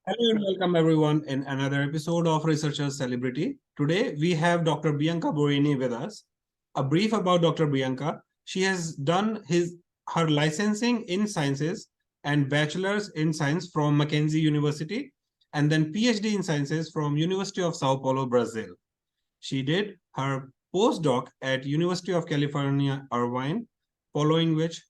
Hello and welcome everyone in another episode of Researcher Celebrity. Today we have Dr. Bianca Burini with us. A brief about Dr. Bianca. She has done her licensing in sciences and bachelor's in science from Mackenzie University and then PhD in sciences from University of Sao Paulo, Brazil. She did her postdoc at University of California, Irvine, following which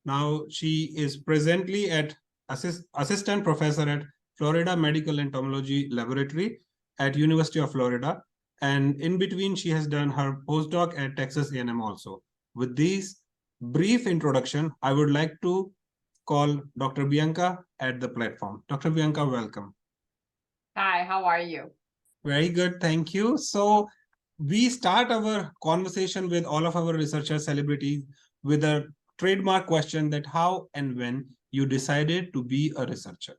now she is presently at assistant professor at Florida Medical Entomology Laboratory at University of Florida. And in between, she has done her postdoc at Texas A&M also. With this brief introduction, I would like to call Dr. Bianca at the platform. Dr. Bianca, welcome. Hi, how are you? Very good, thank you. So we start our conversation with all of our researcher celebrities with a trademark question that how and when you decided to be a researcher.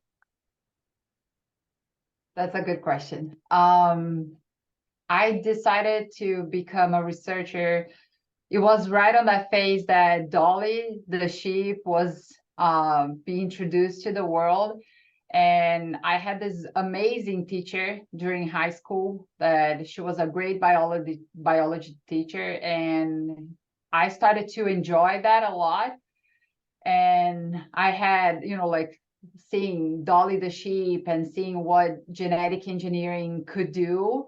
That's a good question. I decided to become a researcher. It was right on that phase that Dolly, the sheep, was being introduced to the world. And I had this amazing teacher during high school that she was a great biology teacher. And I started to enjoy that a lot. And I had, like seeing Dolly the sheep and seeing what genetic engineering could do,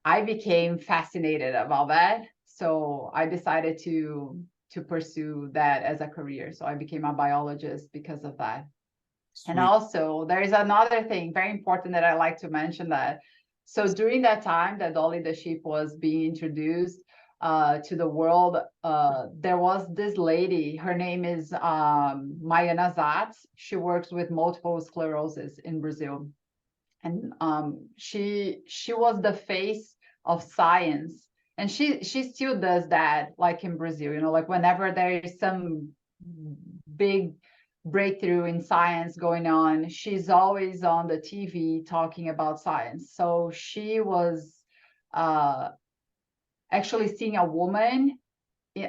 I became fascinated about that. So I decided to pursue that as a career. So I became a biologist because of that. Sweet. And also there is another thing very important that I like to mention that. So during that time that Dolly the sheep was being introduced to the world, there was this lady, her name is Maiana Zatz. She works with multiple sclerosis in Brazil. And she was the face of science. And she still does that, like in Brazil, like whenever there is some big breakthrough in science going on, she's always on the TV talking about science. So she was actually seeing a woman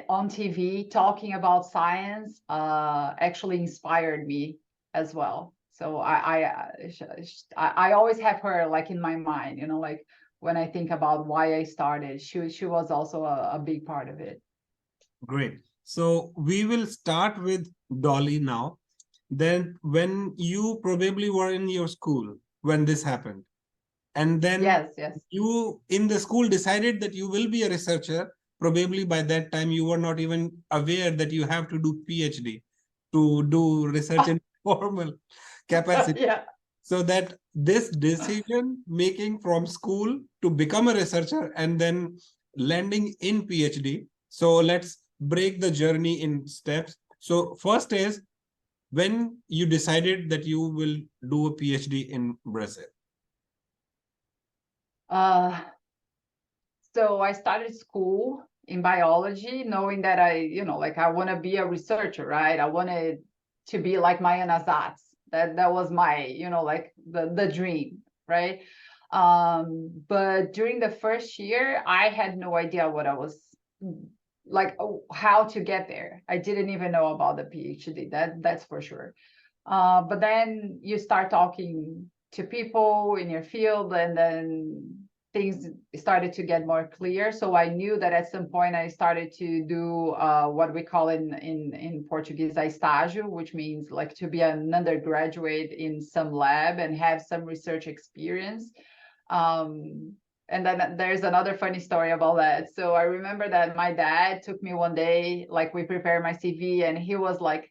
on TV talking about science actually inspired me as well. So I always have her like in my mind, like when I think about why I started, she was also a big part of it. Great. So we will start with Dolly now. Then when you probably were in your school when this happened, and then yes, you in the school decided that you will be a researcher. Probably by that time you were not even aware that you have to do PhD to do research in formal capacity. Yeah. So that this decision making from school to become a researcher and then landing in PhD. So let's break the journey in steps. So first is when you decided that you will do a PhD in Brazil. So I started school in biology, knowing that I want to be a researcher, right? I wanted to be like Maiana Zatz. That was my, like the dream, right? But during the first year, I had no idea what I was like, how to get there. I didn't even know about the PhD. That's for sure. But then you start talking to people in your field, and then things started to get more clear. So I knew that at some point I started to do what we call in Portuguese estágio, which means like to be an undergraduate in some lab and have some research experience. And then there's another funny story about that. So I remember that my dad took me one day, like we prepared my CV, and he was like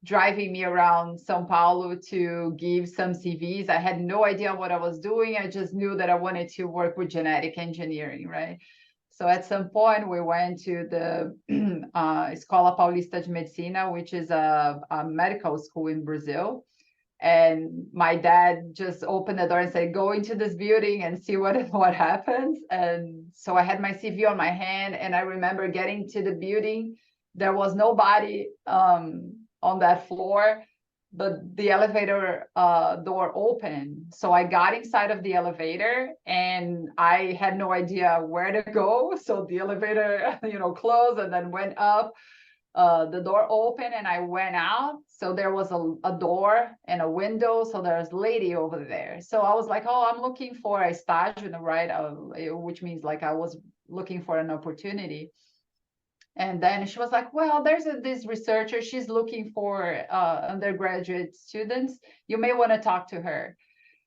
driving me around São Paulo to give some CVs. I had no idea what I was doing. I just knew that I wanted to work with genetic engineering, right? So at some point we went to the Escola Paulista de Medicina, which is a medical school in Brazil. And my dad just opened the door and said, go into this building and see what happens. And so I had my CV on my hand, and I remember getting to the building. There was nobody on that floor, but the elevator door opened. So I got inside of the elevator, and I had no idea where to go. So the elevator, closed and then went up. the door opened and I went out. So there was a door and a window. So there's a lady over there. So I was like, oh, I'm looking for a stage, right? Which means like I was looking for an opportunity. And then she was like, well, there's this researcher. She's looking for undergraduate students. You may want to talk to her.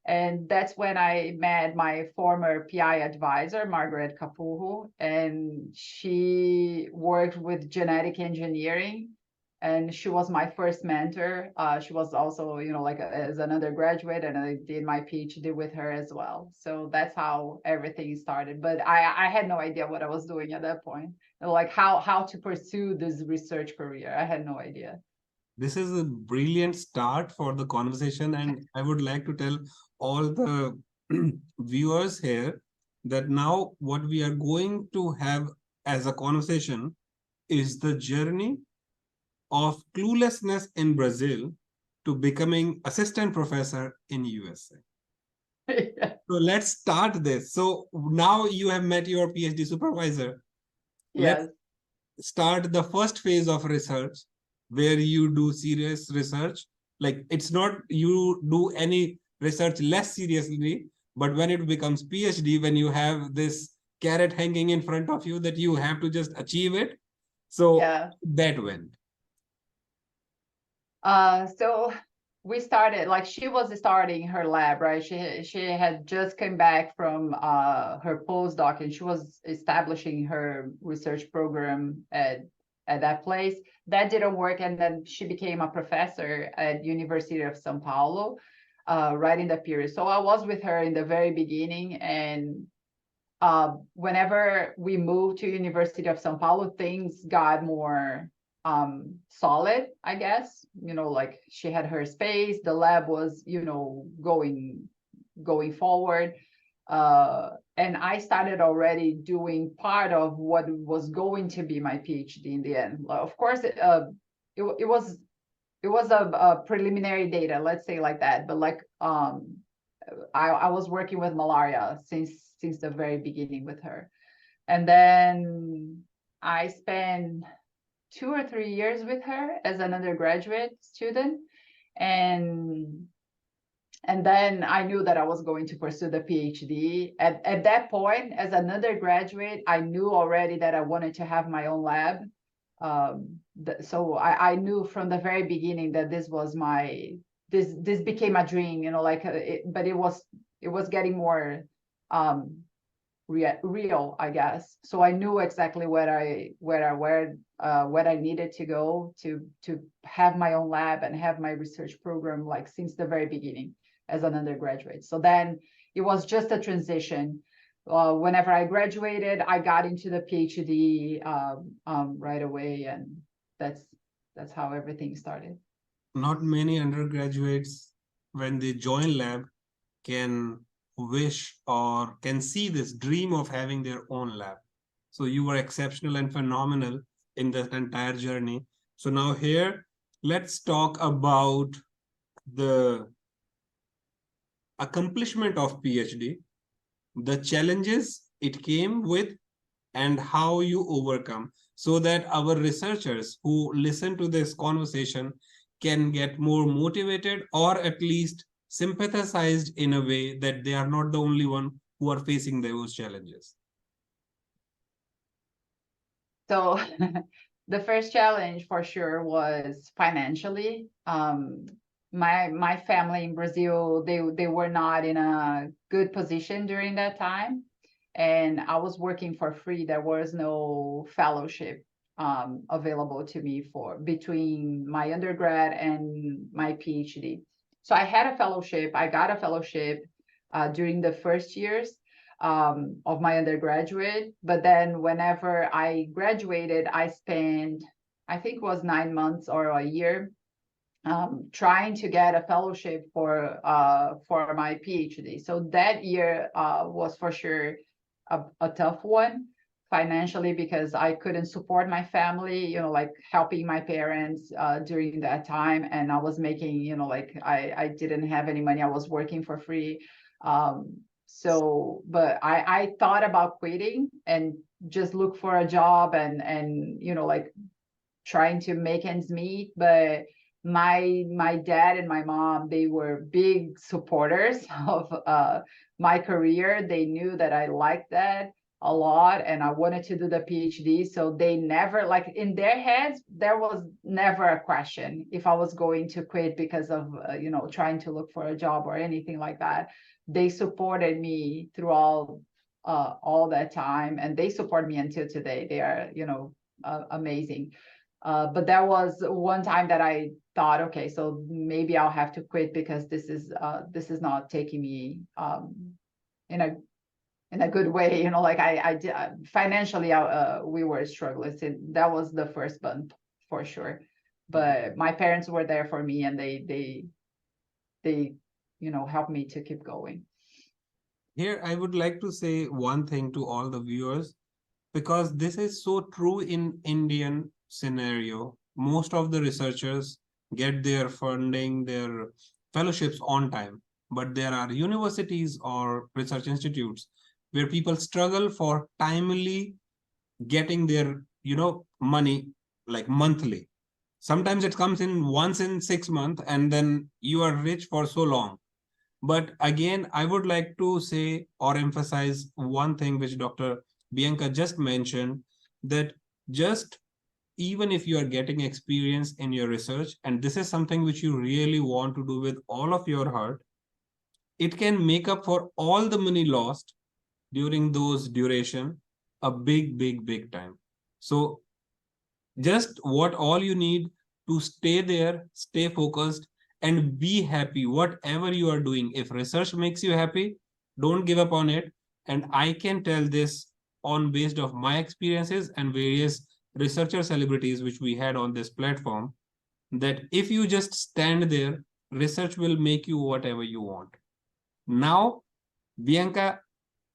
And that's when I met my former PI advisor, Margaret Capurro, and she worked with genetic engineering. And she was my first mentor. She was also, like as an undergraduate, and I did my PhD with her as well. So that's how everything started. But I had no idea what I was doing at that point, like how to pursue this research career. I had no idea. This is a brilliant start for the conversation, and I would like to tell all the viewers here that now what we are going to have as a conversation is the journey of cluelessness in Brazil to becoming assistant professor in USA. Yeah. So let's start this. So now you have met your PhD supervisor. Let's Yes. start the first phase of research where you do serious research. Like it's not you do any research less seriously, but when it becomes PhD, when you have this carrot hanging in front of you that you have to just achieve it. So Yeah. that went. So we started, like she was starting her lab, right? She had just come back from her postdoc, and she was establishing her research program at that place. That didn't work, and then she became a professor at University of São Paulo, right in that period. So I was with her in the very beginning, and whenever we moved to University of São Paulo, things got more solid, I guess. Like she had her space, the lab was, going forward. And I started already doing part of what was going to be my PhD in the end. Of course, it was a preliminary data, let's say like that. But like I was working with malaria since the very beginning with her. And then I spent 2 or 3 years with her as an undergraduate student. And then I knew that I was going to pursue the PhD. At that point, as an undergraduate, I knew already that I wanted to have my own lab. So I knew from the very beginning that this was this became a dream, but it was getting more real, I guess. So I knew exactly what I needed to go to have my own lab and have my research program, like since the very beginning as an undergraduate. So then it was just a transition. Whenever I graduated, I got into the PhD right away, and that's how everything started. Not many undergraduates, when they join lab, can wish or can see this dream of having their own lab. So you were exceptional and phenomenal in that entire journey. So now here, let's talk about the accomplishment of PhD, the challenges it came with, and how you overcome, so that our researchers who listen to this conversation can get more motivated or at least sympathized in a way that they are not the only one who are facing those challenges. So the first challenge for sure was financially. My family in Brazil, they were not in a good position during that time, and I was working for free. There was no fellowship available to me for between my undergrad and my PhD. So I had a fellowship. I got a fellowship during the first years of my undergraduate. But then whenever I graduated, I spent, I think it was 9 months or a year trying to get a fellowship for my PhD. So that year was for sure a tough one financially, because I couldn't support my family, like helping my parents during that time. And I was making, like I didn't have any money. I was working for free. So, but I thought about quitting and just look for a job and like trying to make ends meet. But my dad and my mom, they were big supporters of my career. They knew that I liked that a lot and I wanted to do the PhD. So they never, like, in their heads, there was never a question if I was going to quit because of, trying to look for a job or anything like that. They supported me through all that time, and they support me until today. They are, amazing. But that was one time that I thought, okay, so maybe I'll have to quit because this is not taking me in a good way. Like I financially, we were struggling. So that was the first bump for sure. But my parents were there for me, and they helped me to keep going. Here, I would like to say one thing to all the viewers, because this is so true in Indian scenario. Most of the researchers get their funding, their fellowships on time, but there are universities or research institutes where people struggle for timely getting their money, like monthly. Sometimes it comes in once in 6 months, and then you are rich for so long. But again, I would like to say or emphasize one thing which Dr. Bianca just mentioned, that just even if you are getting experience in your research, and this is something which you really want to do with all of your heart, it can make up for all the money lost during those duration a big time. So just what all you need to stay there, stay focused, and be happy whatever you are doing. If research makes you happy, don't give up on it. And I can tell this on based of my experiences and various researcher celebrities which we had on this platform, that if you just stand there, research will make you whatever you want. Now, Bianca,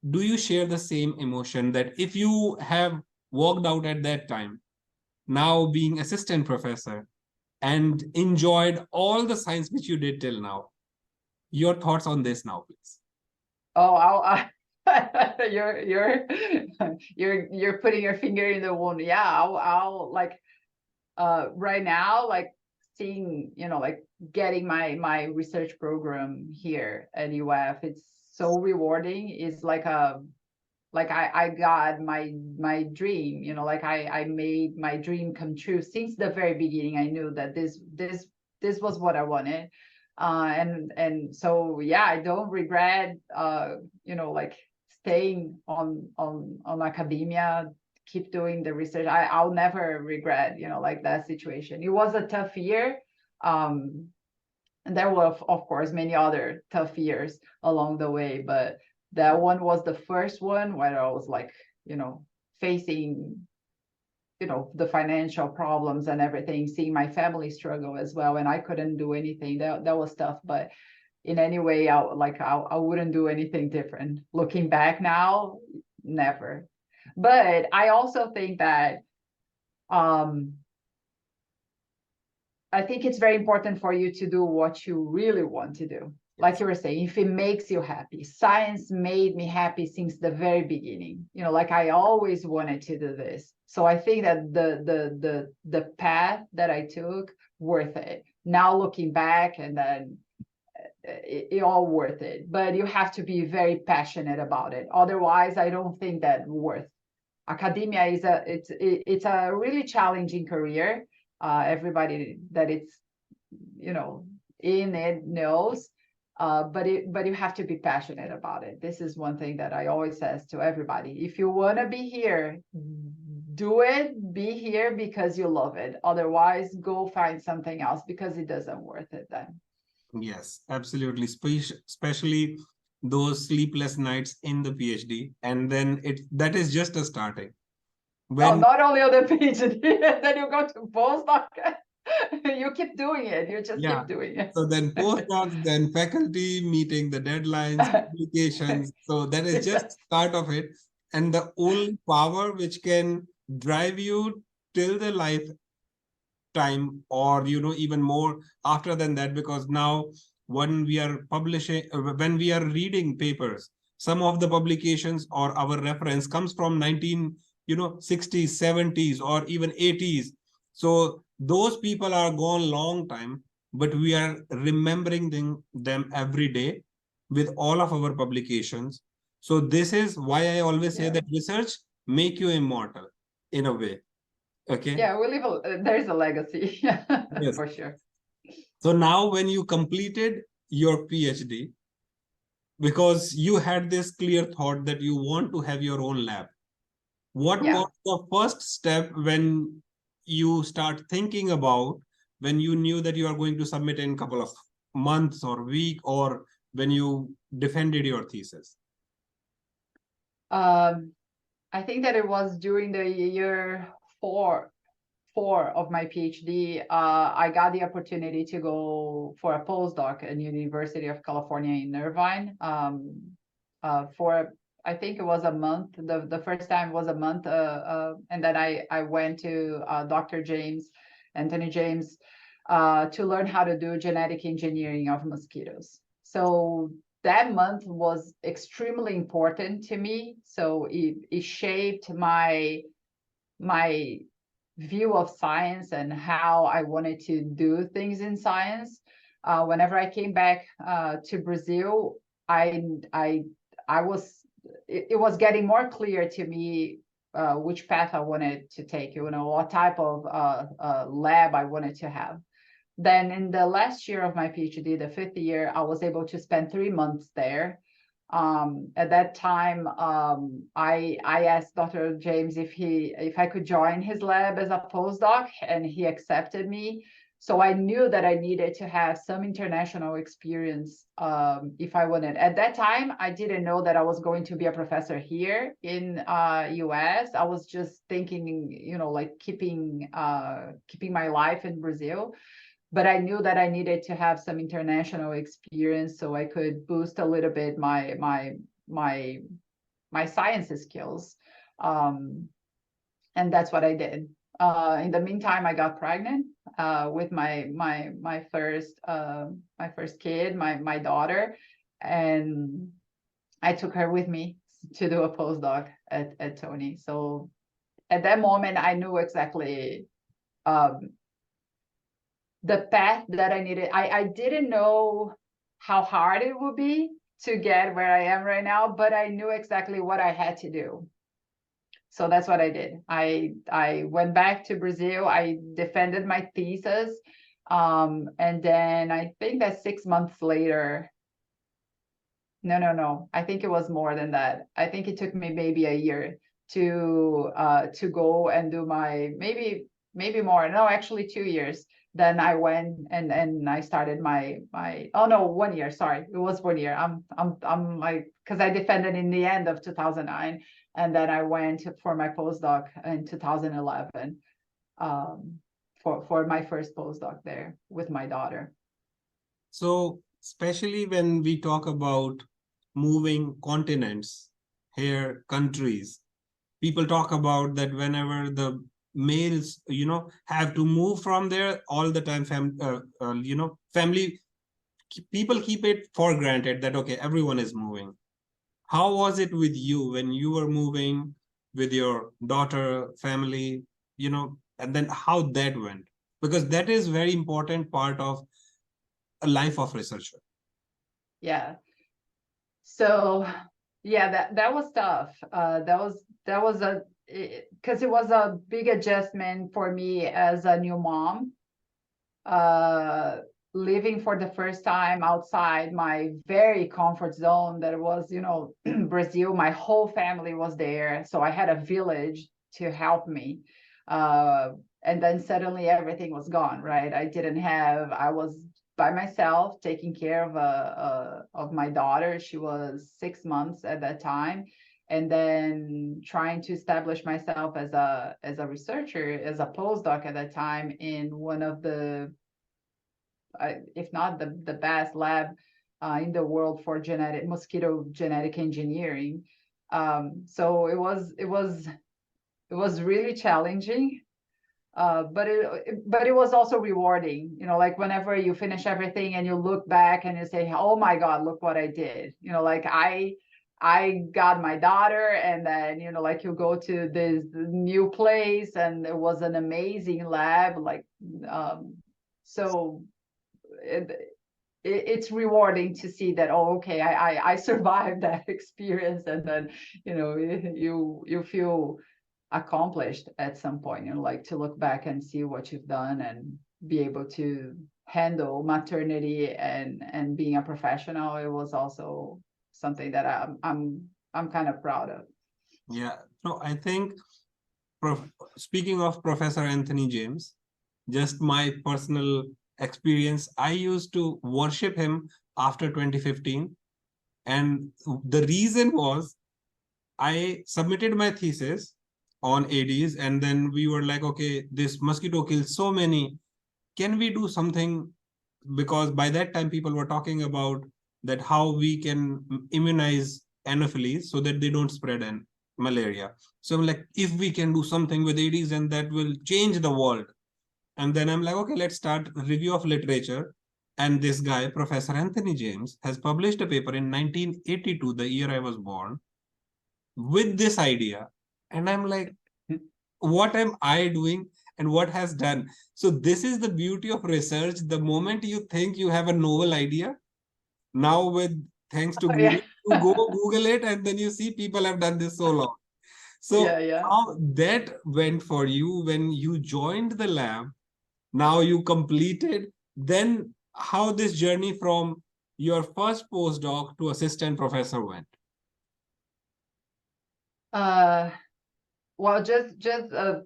do you share the same emotion that if you have walked out at that time, now being assistant professor, and enjoyed all the science which you did till now? Your thoughts on this now, please. Oh, you're putting your finger in the wound. Yeah, I'll like right now, like seeing, like getting my research program here at UF, it's so rewarding. It's like I got my dream, like I made my dream come true. Since the very beginning, I knew that this was what I wanted. And so yeah, I don't regret like staying on academia, keep doing the research. I'll never regret, like that situation. It was a tough year. And there were, of course, many other tough years along the way, but that one was the first one where I was like, facing, the financial problems and everything, seeing my family struggle as well, and I couldn't do anything. That was tough, but in any way, I wouldn't do anything different. Looking back now, never. But I also think that I think it's very important for you to do what you really want to do. Like you were saying, if it makes you happy. Science made me happy since the very beginning. Like I always wanted to do this. So I think that the path that I took, worth it. Now looking back, and then it all worth it. But you have to be very passionate about it. Otherwise, I don't think that worth. Academia is it's a really challenging career. Everybody that it's in it knows, but you have to be passionate about it. This is one thing that I always says to everybody: if you want to be here, do it. Be here because you love it. Otherwise, go find something else, because it doesn't worth it then. Yes, absolutely. Especially those sleepless nights in the PhD, and then that is just a starting. Not only on the PhD, then you go to postdoc. You keep doing it. You just keep doing it. So then postdocs, then faculty, meeting the deadlines, publications. So that is just start of it. And the only power which can drive you till the lifetime, or even more after than that, because now when we are publishing, when we are reading papers, some of the publications or our reference comes from 1960s, 70s, or even 80s. So those people are gone long time, but we are remembering them every day with all of our publications. So this is why I always say Yeah. that research make you immortal in a way. Okay. Yeah, we leave there's a legacy. Yes. For sure. So now when you completed your PhD, because you had this clear thought that you want to have your own lab, what Yeah. was the first step when you start thinking about, when you knew that you are going to submit in a couple of months or week, or when you defended your thesis? Um, I think that it was during the year four of my PhD. I got the opportunity to go for a postdoc at University of California in Irvine. For I think it was a month. The first time was a month, and then I went to Dr. Anthony James, to learn how to do genetic engineering of mosquitoes. So that month was extremely important to me. So it shaped my view of science and how I wanted to do things in science. Whenever I came back to Brazil, I I I was it was getting more clear to me which path I wanted to take. What type of lab I wanted to have. Then in the last year of my PhD, the fifth year, I was able to spend 3 months there. At that time, I asked Dr. James if I could join his lab as a postdoc, and he accepted me. So I knew that I needed to have some international experience if I wanted. At that time, I didn't know that I was going to be a professor here in US. I was just thinking, like keeping my life in Brazil. But I knew that I needed to have some international experience so I could boost a little bit my science skills. Um, and that's what I did. In the meantime, I got pregnant with my first kid, my daughter, and I took her with me to do a postdoc at Tony. So at that moment, I knew exactly the path that I needed. I didn't know how hard it would be to get where I am right now, but I knew exactly what I had to do. So that's what I did. I went back to Brazil. I defended my thesis. And then I think that 6 months later, no. I think it was more than that. I think it took me maybe a year to go and do my maybe more. No, actually 2 years. Then I went and I started my oh no, 1 year. Sorry, it was 1 year. I'm like, because I defended in the end of 2009, and then I went for my postdoc in 2011 for my first postdoc there with my daughter. So especially when we talk about moving continents, here countries, people talk about that whenever the males, have to move from there all the time, family, people keep it for granted that okay, everyone is moving. How was it with you when you were moving with your daughter, family, and then how that went? Because that is very important part of a life of researcher. Yeah. So yeah, that was tough. That was because it was a big adjustment for me as a new mom, uh, living for the first time outside my very comfort zone. That was, Brazil. My whole family was there, so I had a village to help me. Uh, and then suddenly everything was gone. Right? I was by myself taking care of my daughter. She was 6 months at that time, and then trying to establish myself as a researcher, as a postdoc at that time in one of the if not the best lab in the world for mosquito genetic engineering. So it was really challenging, but it was also rewarding. Like whenever you finish everything and you look back and you say, "Oh my God, look what I did!" Like I got my daughter, and then, you know, like you go to this new place, and it was an amazing lab. Like, so it's rewarding to see that, oh, okay, I survived that experience, and then, you know, you feel accomplished at some point, you know, like to look back and see what you've done and be able to handle maternity and being a professional. It was also something that I'm kind of proud of. Yeah. So I think, speaking of Professor Anthony James, just my personal experience, I used to worship him after 2015. And the reason was I submitted my thesis on ADs, and then we were like, okay, this mosquito kills so many. Can we do something? Because by that time, people were talking about that how we can immunize anopheles so that they don't spread and malaria. So I'm like, if we can do something with ADs, and that will change the world. And then I'm like, okay, let's start a review of literature. And this guy, Professor Anthony James, has published a paper in 1982, the year I was born, with this idea. And I'm like, what am I doing and what has done? So this is the beauty of research. The moment you think you have a novel idea, now with thanks to Oh, Google, yeah. you go Google it, and then you see people have done this so long. So Yeah. how that went for you when you joined the lab, now you completed, then how this journey from your first postdoc to assistant professor went? Well, just a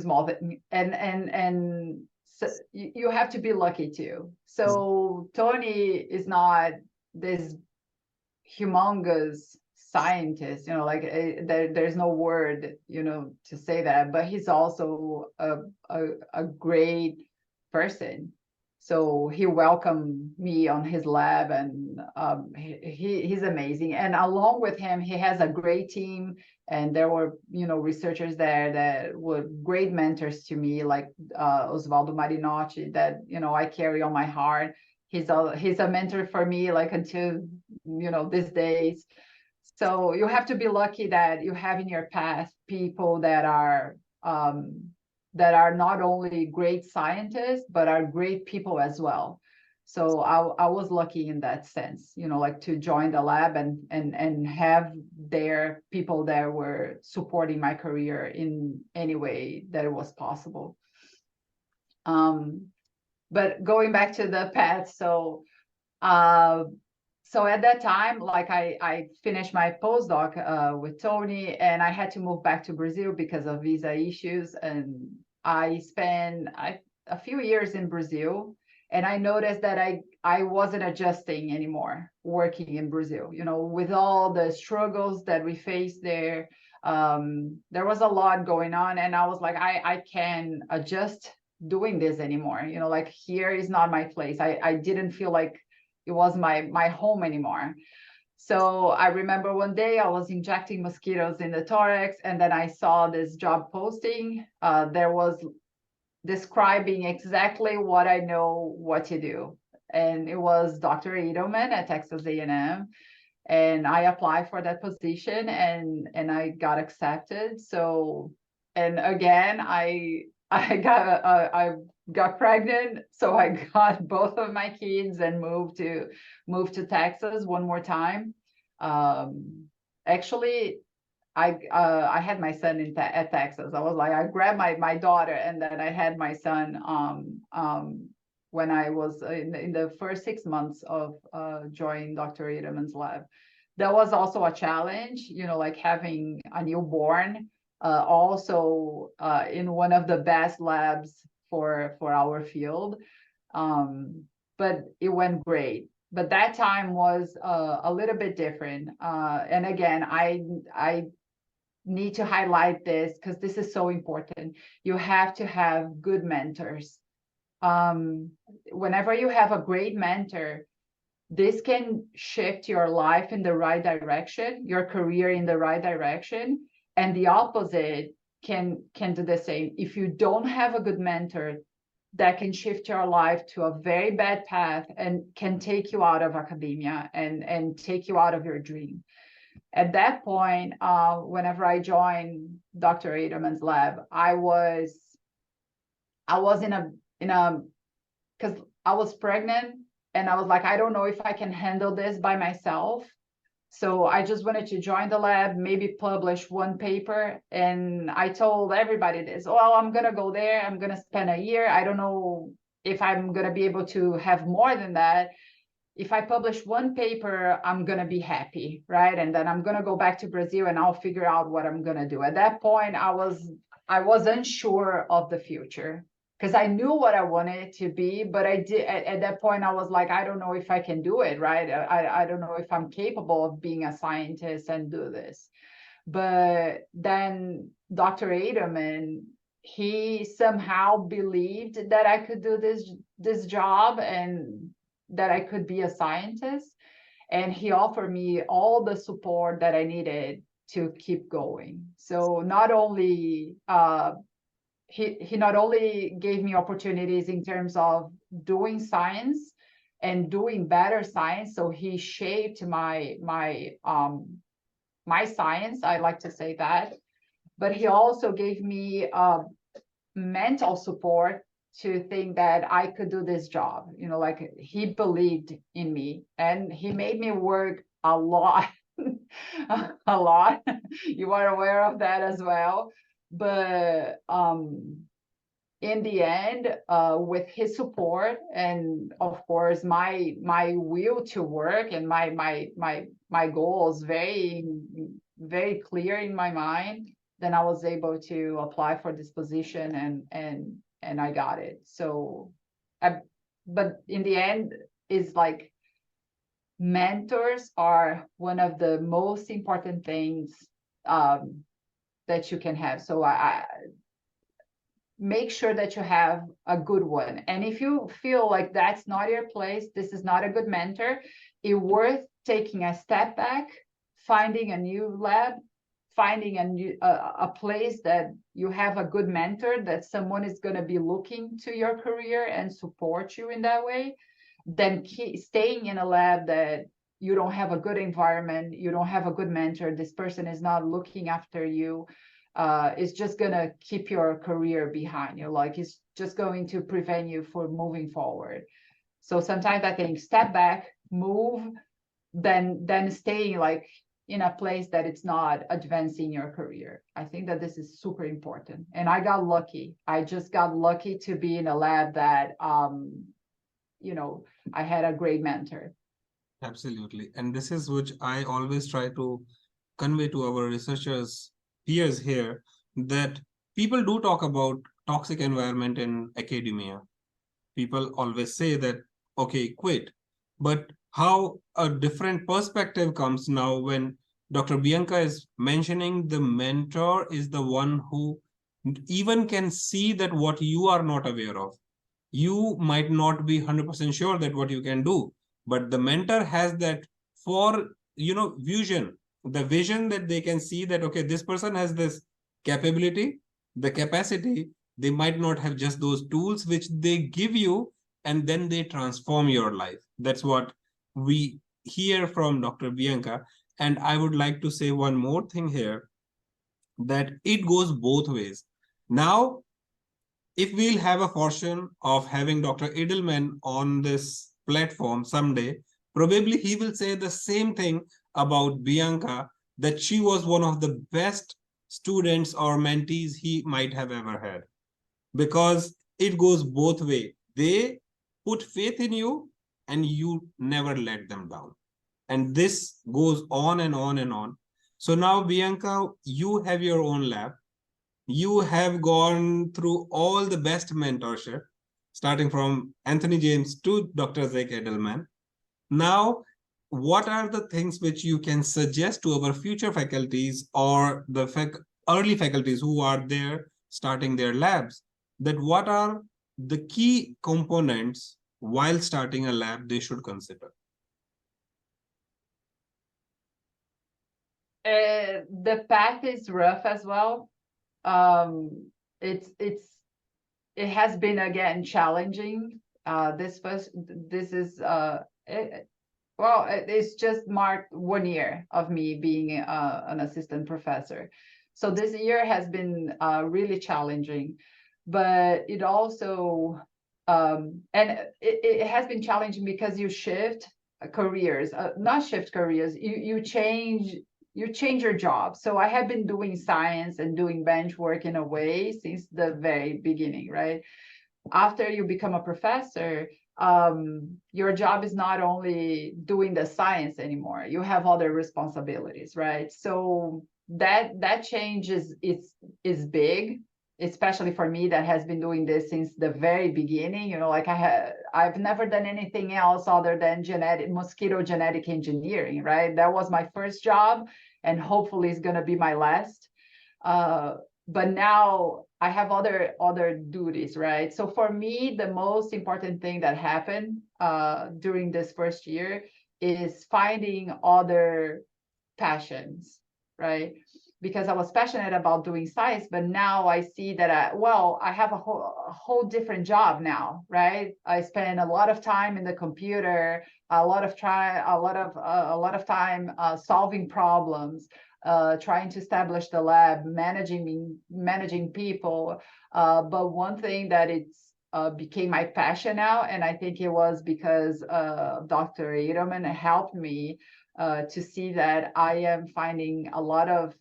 small thing, and so you have to be lucky too. So Tony is not this humongous scientist, you know, like there's no word, you know, to say that, but he's also a great person. So he welcomed me on his lab, and he's amazing. And along with him, he has a great team. And there were, you know, researchers there that were great mentors to me, like Osvaldo Marinotti, that, you know, I carry on my heart. He's a mentor for me, like until, you know, these days. So you have to be lucky that you have in your path people that are not only great scientists, but are great people as well. So I was lucky in that sense, you know, like to join the lab and have their people that were supporting my career in any way that it was possible. But going back to the path, so at that time, like I finished my postdoc with Tony, and I had to move back to Brazil because of visa issues. And I spent a few years in Brazil, and I noticed that I wasn't adjusting anymore working in Brazil, you know, with all the struggles that we faced there. There was a lot going on, and I was like, I can't adjust doing this anymore, you know, like here is not my place. I didn't feel like it was my home anymore. So I remember one day I was injecting mosquitoes in the thorax, and then I saw this job posting. There was describing exactly what I know what to do. And it was Dr. Edelman at Texas A&M. And I applied for that position, and I got accepted. So, and again, I got pregnant, so I got both of my kids and moved to Texas one more time. Actually, I had my son at Texas. I was like, I grabbed my daughter, and then I had my son when I was in the first 6 months of joining Dr. Edelman's lab. That was also a challenge, you know, like having a newborn, also in one of the best labs for our field. But it went great. But that time was a little bit different. And again, I need to highlight this because this is so important. You have to have good mentors. Whenever you have a great mentor, this can shift your life in the right direction, your career in the right direction, and the opposite can do the same. If you don't have a good mentor, that can shift your life to a very bad path and can take you out of academia and take you out of your dream. At that point, whenever I joined Dr. Adelman's lab, I was in a because I was pregnant, and I was like, I don't know if I can handle this by myself. So I just wanted to join the lab, maybe publish one paper. And I told everybody this, well, I'm going to go there. I'm going to spend a year. I don't know if I'm going to be able to have more than that. If I publish one paper, I'm going to be happy, right? And then I'm going to go back to Brazil and I'll figure out what I'm going to do. At that point, I was unsure of the future, because I knew what I wanted it to be, but I did at that point, I was like, I don't know if I can do it, right? I don't know if I'm capable of being a scientist and do this. But then Dr. Adelman, he somehow believed that I could do this job and that I could be a scientist. And he offered me all the support that I needed to keep going. So not only he not only gave me opportunities in terms of doing science and doing better science, so he shaped my science, I like to say that, but he also gave me mental support to think that I could do this job. You know, like he believed in me and he made me work a lot, a lot. You are aware of that as well. But in the end, with his support and of course my will to work and my goals very clear in my mind, then I was able to apply for this position and I got it. So but in the end, it's like mentors are one of the most important things that you can have. So I make sure that you have a good one. And if you feel like that's not your place, this is not a good mentor, it's worth taking a step back, finding a new lab, finding a place that you have a good mentor, that someone is going to be looking to your career and support you in that way, than staying in a lab that you don't have a good environment, you don't have a good mentor, this person is not looking after you. It's just gonna keep your career behind you. Like it's just going to prevent you from moving forward. So sometimes I think step back, move, then staying like in a place that it's not advancing your career. I think that this is super important. And I got lucky. I just got lucky to be in a lab that you know, I had a great mentor. Absolutely. And this is which I always try to convey to our researchers peers here, that people do talk about toxic environment in academia. People always say that, okay, quit. But how a different perspective comes now when Dr. Bianca is mentioning the mentor is the one who even can see that what you are not aware of. You might not be 100% sure that what you can do, but the mentor has that for, vision, the vision that they can see that, okay, this person has this capability, the capacity, they might not have just those tools which they give you, and then they transform your life. That's what we hear from Dr. Bianca. And I would like to say one more thing here, that it goes both ways. Now, if we'll have a fortune of having Dr. Edelman on this platform someday, probably he will say the same thing about Bianca, that she was one of the best students or mentees he might have ever had. Because it goes both ways. They put faith in you and you never let them down. And this goes on and on and on. So now, Bianca, you have your own lab. You have gone through all the best mentorship, starting from Anthony James to Dr. Zach Edelman. Now, what are the things which you can suggest to our future faculties or the early faculties who are there starting their labs, that what are the key components while starting a lab they should consider? The path is rough as well. It has been again challenging. This is Well, it's just marked 1 year of me being an assistant professor. So this year has been really challenging, but it also, and it has been challenging because you shift careers, not shift careers, you change your job. So I have been doing science and doing bench work in a way since the very beginning, right? After you become a professor, your job is not only doing the science anymore. You have other responsibilities, right? So that change is big, especially for me that has been doing this since the very beginning. You know, like I've never done anything else other than mosquito genetic engineering, right? That was my first job, and hopefully it's gonna be my last. But now I have other duties, right? So for me, the most important thing that happened during this first year is finding other passions, right? Because I was passionate about doing science, but now I see that I have a whole different job now, right? I spend a lot of time in the computer, a lot of time solving problems, trying to establish the lab, managing people. But one thing that it's became my passion now, and I think it was because Dr. Edelman helped me to see that I am finding a lot of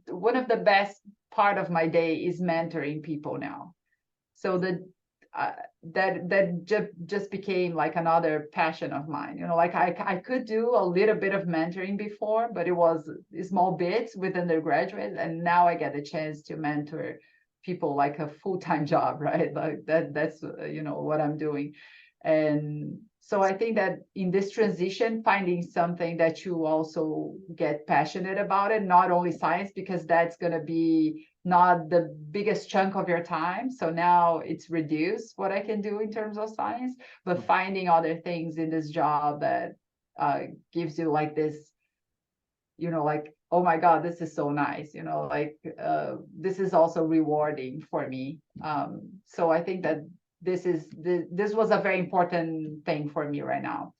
one of the best part of my day is mentoring people now. So that just became like another passion of mine. You know, like I could do a little bit of mentoring before, but it was small bits with undergraduates, and now I get the chance to mentor people like a full-time job, right? Like that's you know what I'm doing. And so I think that in this transition, finding something that you also get passionate about it, not only science, because that's going to be not the biggest chunk of your time. So now it's reduced what I can do in terms of science, but finding other things in this job that gives you like this, you know, like, oh my God, this is so nice, you know, like this is also rewarding for me. So I think that this was a very important thing for me right now.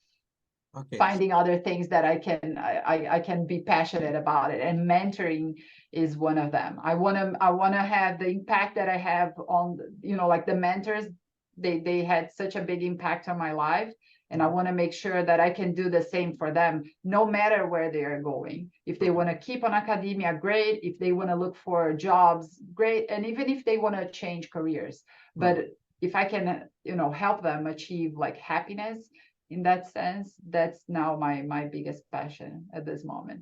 Okay. Finding other things that I can be passionate about it, and mentoring is one of them. I want to have the impact that I have on, you know, like the mentors, they had such a big impact on my life, and I want to make sure that I can do the same for them, no matter where they are going. If they want to keep on academia, great. If they want to look for jobs, great. And even if they want to change careers, but if I can, you know, help them achieve like happiness in that sense, that's now my biggest passion at this moment.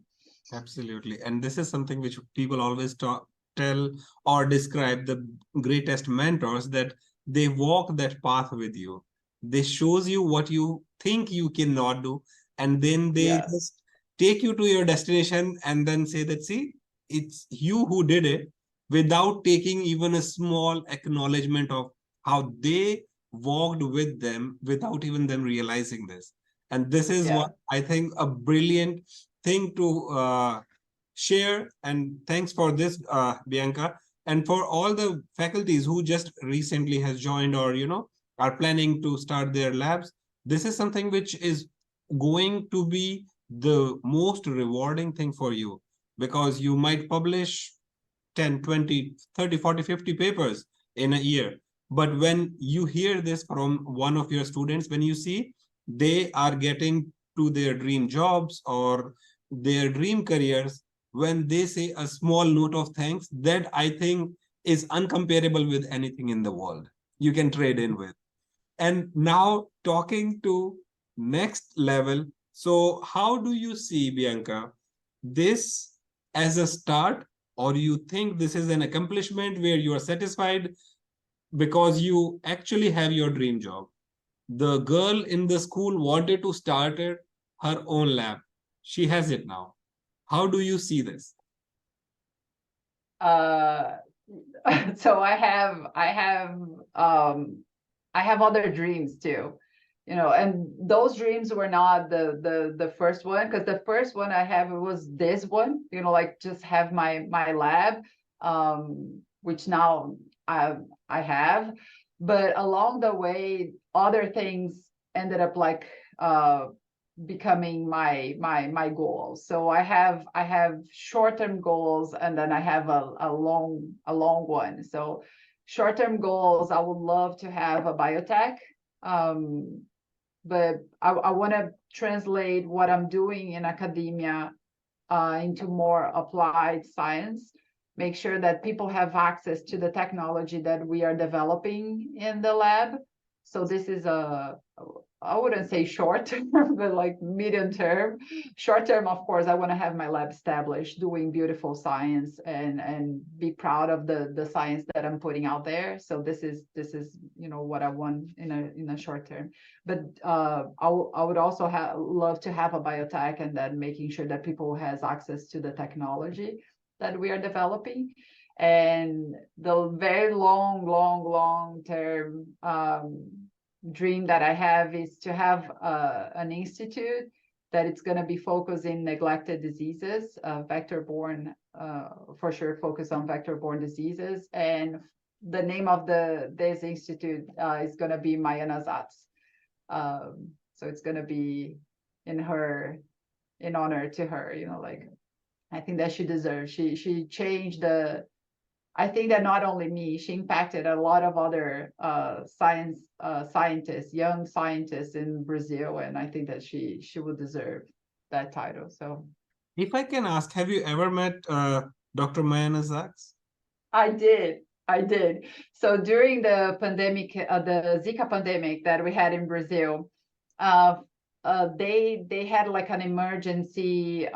Absolutely. And this is something which people always tell or describe the greatest mentors, that they walk that path with you. They shows you what you think you cannot do, and then they just take you to your destination and then say that, see, it's you who did it, without taking even a small acknowledgement of how they walked with them without even them realizing this. And this is what I think a brilliant thing to share. And thanks for this, Bianca. And for all the faculties who just recently has joined, or are planning to start their labs, this is something which is going to be the most rewarding thing for you, because you might publish 10, 20, 30, 40, 50 papers in a year. But when you hear this from one of your students, when you see they are getting to their dream jobs or their dream careers, when they say a small note of thanks, that I think is uncomparable with anything in the world you can trade in with. And now talking to next level. So how do you see, Bianca, this as a start, or you think this is an accomplishment where you are satisfied because you actually have your dream job? The girl in the school wanted to start her own lab. She has it now. How do you see this? So I have other dreams too, you know, and those dreams were not the first one, because the first one I have was this one, you know, like just have my lab, which now I have. But along the way, other things ended up like becoming my goals. So I have short-term goals, and then I have a long one. So short-term goals, I would love to have a biotech, but I want to translate what I'm doing in academia into more applied science, make sure that people have access to the technology that we are developing in the lab. So this is I wouldn't say short term, but like medium term. Short term, of course, I want to have my lab established, doing beautiful science, and be proud of the science that I'm putting out there. So this is what I want in a short term. But I would also love to have a biotech, and then making sure that people has access to the technology that we are developing. And the very long term dream that I have is to have an institute that it's going to be focused in neglected diseases, vector-borne, for sure, focus on vector-borne diseases. And the name of this institute is going to be Mayana Zatz. So it's going to be in honor to her, like, I think that she deserves. She changed I think that not only me, she impacted a lot of other scientists, young scientists in Brazil, and I think that she would deserve that title. So, if I can ask, have you ever met Dr. Mayana Zatz? I did. So during the pandemic, the Zika pandemic that we had in Brazil, they had like an emergency.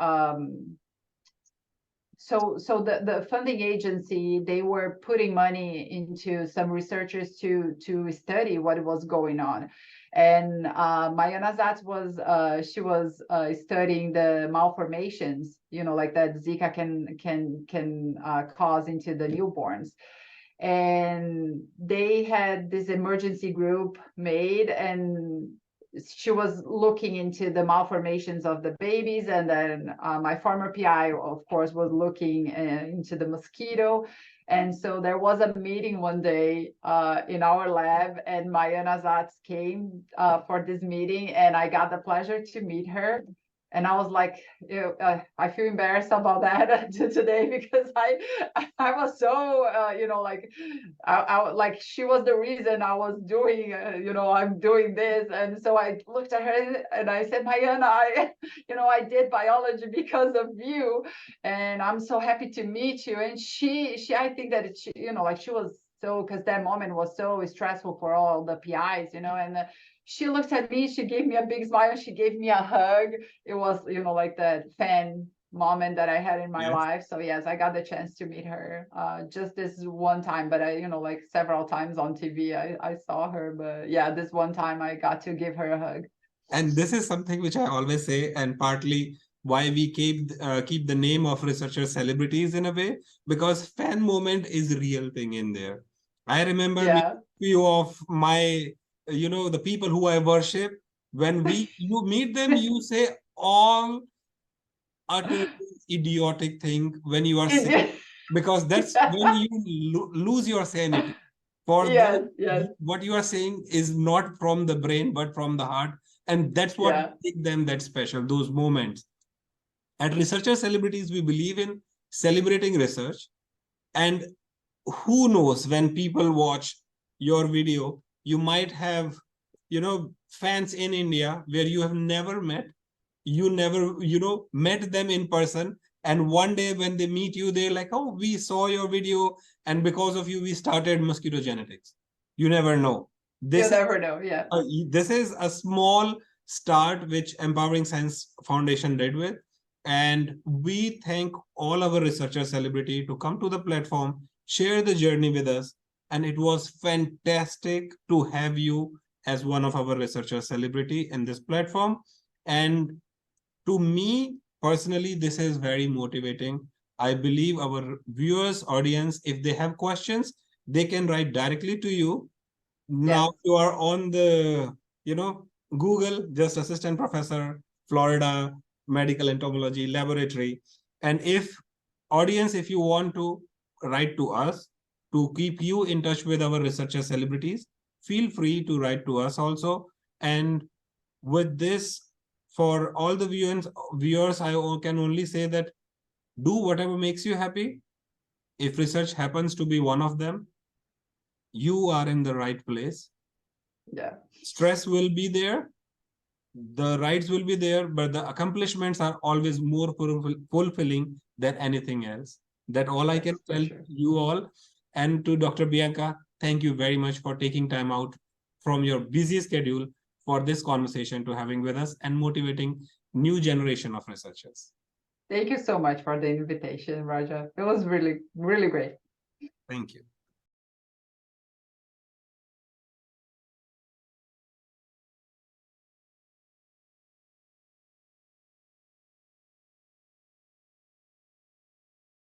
So the funding agency, they were putting money into some researchers to study what was going on. And Mayana Zatz she was studying the malformations, like that Zika can cause into the newborns. And they had this emergency group made, and she was looking into the malformations of the babies. And then my former PI, of course, was looking into the mosquito. And so there was a meeting one day in our lab, and Mayana Zatz came for this meeting, and I got the pleasure to meet her. And I was like, I feel embarrassed about that today, because I was so, like, like she was the reason I was doing, I'm doing this. And so I looked at her and I said, Mayana, I did biology because of you, and I'm so happy to meet you. And I think that she was so, because that moment was so stressful for all the PIs, and she looked at me, she gave me a big smile, she gave me a hug. It was, like that fan moment that I had in my life. So yes, I got the chance to meet her just this one time, but I, like several times on TV, I saw her, but yeah, this one time I got to give her a hug. And this is something which I always say, and partly why we keep the name of researchers celebrities in a way, because fan moment is a real thing in there. I remember few of my, the people who I worship. When you meet them, you say all utter idiotic thing when you are sick, because that's when you lose your sanity. For them, what you are saying is not from the brain, but from the heart. And that's what makes them that special, those moments. At Researcher Celebrities, we believe in celebrating research. And who knows, when people watch your video, you might have, fans in India where you have never met. You never, met them in person. And one day when they meet you, they're like, oh, we saw your video, and because of you, we started mosquito genetics. You never know. You'll never know, this is a small start which Empowering Science Foundation did with. And we thank all our researcher celebrity to come to the platform, share the journey with us. And it was fantastic to have you as one of our researcher celebrity in this platform. And to me, personally, this is very motivating. I believe our viewers, audience, if they have questions, they can write directly to you. Now you are on the, Google, just assistant professor, Florida Medical Entomology Laboratory. And if you want to write to us to keep you in touch with our researcher celebrities, feel free to write to us also. And with this, for all the viewers, I can only say that do whatever makes you happy. If research happens to be one of them, you are in the right place. Yeah. Stress will be there, the rights will be there, but the accomplishments are always more fulfilling than anything else. That all I can tell you all. And to Dr. Bianca, thank you very much for taking time out from your busy schedule for this conversation to having with us and motivating new generation of researchers. Thank you so much for the invitation, Raja. It was really, really great. Thank you.